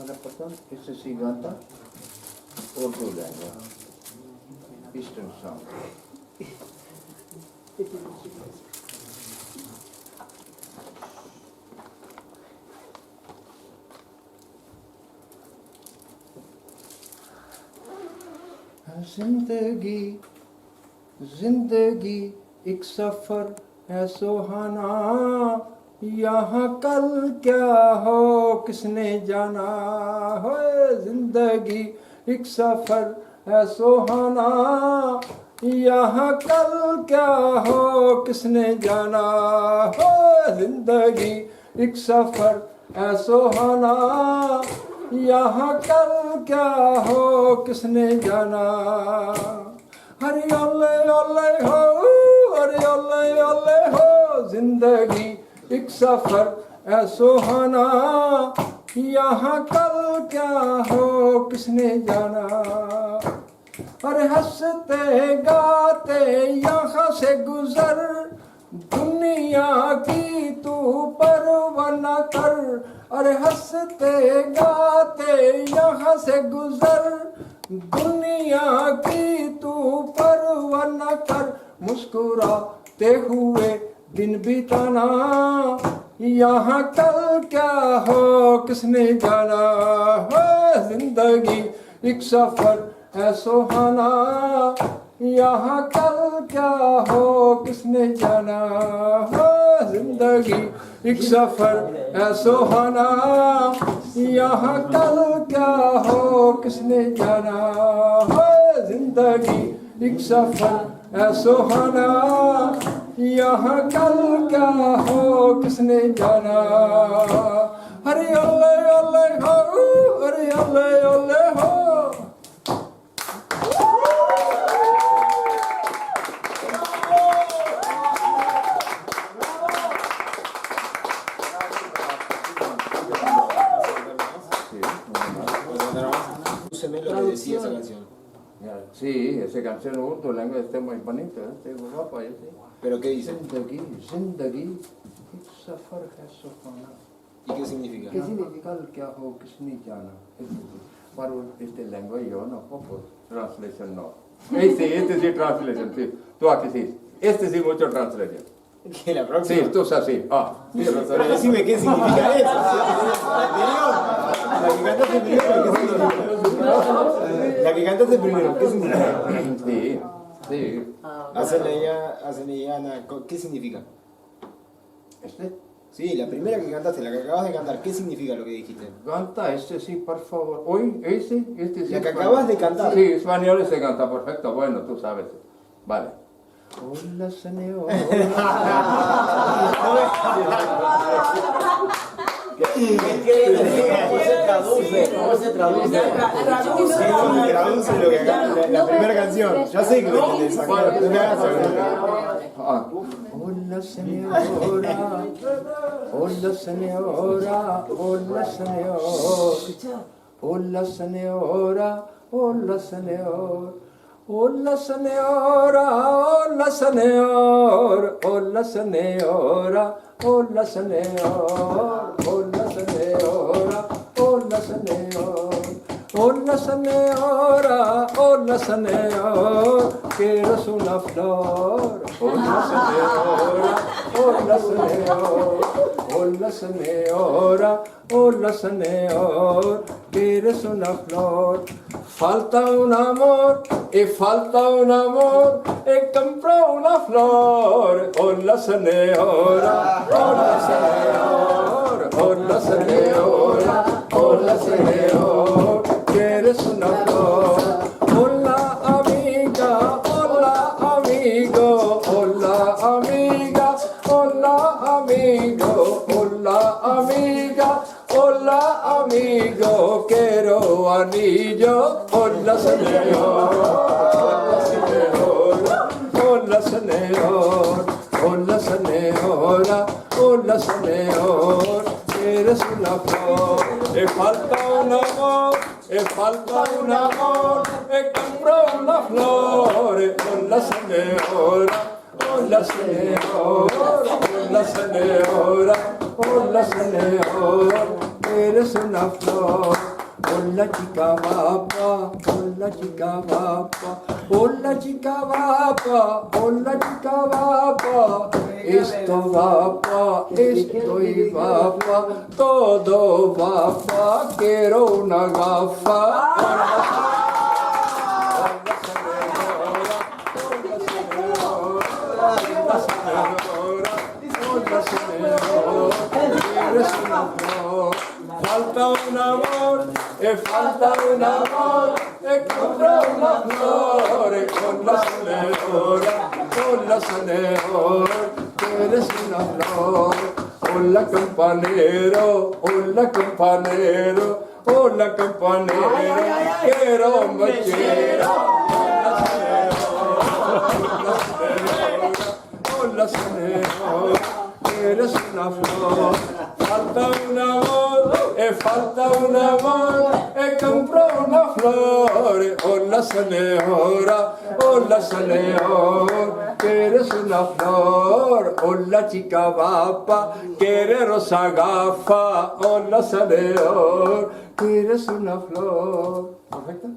Ana Patan, este sí canta Urdu lengua, Eastern song. जिंदगी जिंदगी एक सफर है सुहाना, यहाँ कल क्या हो किसने जाना हो। जिंदगी एक सफर है सुहाना, यहाँ कल क्या हो किसने जाना हो। जिंदगी एक सफर है सुहाना, यहाँ कल क्या हो किसने जाना। हरे ओले ओले हो, हरे ओले ओले हो। जिंदगी एक सफर है सुहाना, यहाँ कल क्या हो किसने जाना। अरे हंसते गाते यहाँ से गुजर, दुनिया की तू परवाह न कर। अरे हंसते गाते यहाँ से गुजर, दुनिया की तू परवाह न कर। मुस्कुराते हुए दिन बिताना, यहाँ कल क्या हो किसने जाना हो। जिंदगी एक सफर है सुहाना, यहाँ कल क्या हो किसने जाना हो। जिंदगी एक सफर है सुहाना, यहाँ कल क्या हो किसने जाना हो। जिंदगी एक सफर है सुहाना, यहाँ कल क्या हो किसने जाना। हरे ओले ओले हो, हरे ओले ओले हो। Lo que decía esa canción. Sí, esa canción urdu lengua está muy bonita, está muy guapa. ¿Pero qué dice? जिंदगी जिंदगी एक सफर है सुहाना, ¿Y qué significa? ¿qué significa क्या हो किसने जाना? Pero este lengua yo no poco translation no. Este sí translation, sí. Tú aquí sí. Este sí mucho translation. ¿Que la próxima? Sí, tú es así. Ah, Pero decime qué significa eso. La que cantaste primero, ¿qué significa? La que cantaste primero, ¿qué significa? Sí, sí. Azeneyana, ¿qué significa? Este Sí, la primera que cantaste, la que acabas de cantar, ¿qué significa lo que dijiste? canta, este sí, por favor. Hoy, este sí. La que acabas de cantar. Sí, español se canta perfecto. Bueno, tú sabes. Vale. Hola, señor. ¿Cómo se traduce? Traduce lo que la primera canción. Ya sé que lo entendés. No me hagas hablar. Hola, señora. Hola, señora. Hola, señor. Hola, señora. Hola, señor. Hola, señora. Hola, señor. Hola, señora. Hola, señor. Hola, señora. Hola, señor. Hola, señora. Hola, señor. Quieres una flor. Hola, señora. Hola, señor. Hola, señora. Hola, señor. Quieres una flor. Falta un amor y falta un amor y compró una flor. Hola, señora. Hola, señor. Hola, señora. Hola, señor. ¿Quieres una flor? Hola, amiga. Hola, amigo. Hola, amiga. Hola, amigo. Hola, amiga. Hola, amigo. Quiero anillo. Hola, señor. Hola, señor. Hola, señor. Hola, señora. Hola, señor. Eres una flor. Me falta un amor. Me falta un amor. Me compró una flor. Hola, señora. Hola, señor. Hola, señora. Hola, señor. Eres una flor. hola chica guapa, hola chica guapa, hola chica guapa, hola chica guapa, esto guapa, estoy guapa, todo guapa, quiero una gafa. Eres una flor, falta un amor, falta un amor, compra una flor, con la señora, eres una flor, hola campanero, hola campanero, hola campanero, quiero mechero, hola señora, eres una flor, falta un amor, compró una flor, hola señora, eres una flor, hola chica guapa, quiere rosa gafa, hola señor, eres una flor. ¿Perfecto?